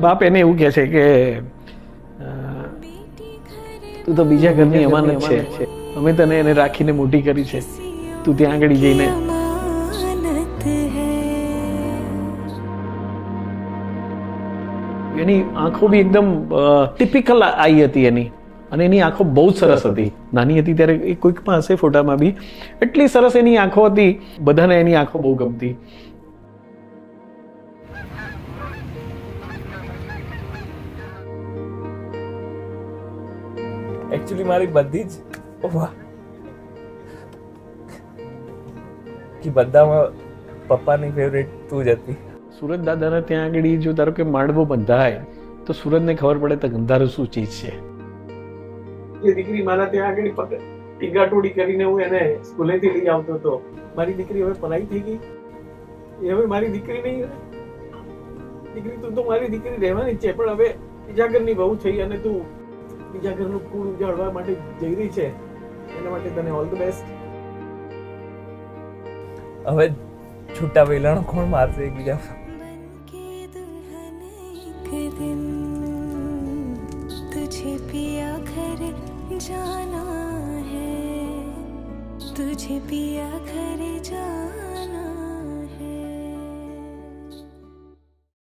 બાપ એને એવું કહે છે કે તું તો બીજા ઘરની અમાનત છે, અમે તને એને રાખીને મોટી કરી છે, તું ત્યાં આગળ જઈને એની આંખો બી એકદમ ટિપિકલ આઈ હતી એની, અને એની આંખો બહુ જ સરસ હતી. નાની હતી ત્યારે એ કોઈક પણ હશે ફોટામાં બી, એટલી સરસ એની આંખો હતી, બધાને એની આંખો બહુ ગમતી. એકચ્યુઅલી મારી બધી જ કે બધામાં પપ્પાની ફેવરેટ તું જ હતી. સુરત દાદાને ત્યાં આગળ જો ધારો કે માંડવો બંધાય તો સુરતને ખબર પડે તો ગંધારું શું ચીજ છે. એ દીકરી મારા ત્યાં આગળ ટીગાટોડી કરીને હું એને સ્કૂલેથી લઈ આવતો હતો. મારી દીકરી હવે પરાઈ થઈ ગઈ, એ હવે મારી દીકરી નહીં. દીકરી તું તો મારી દીકરી રહેવાની છે, પણ હવે બીજા ઘરની બહુ થઈ અને તું બીજા ઘરનું કુળ ઉજાડવા માટે જઈ રહી છે. એના માટે તને ઓલ ધ બેસ્ટ. હવે છૂટા વેલણ કોણ મારશે એકબીજા? तुझे पिया घर जाना है, तुझे पिया घर जाना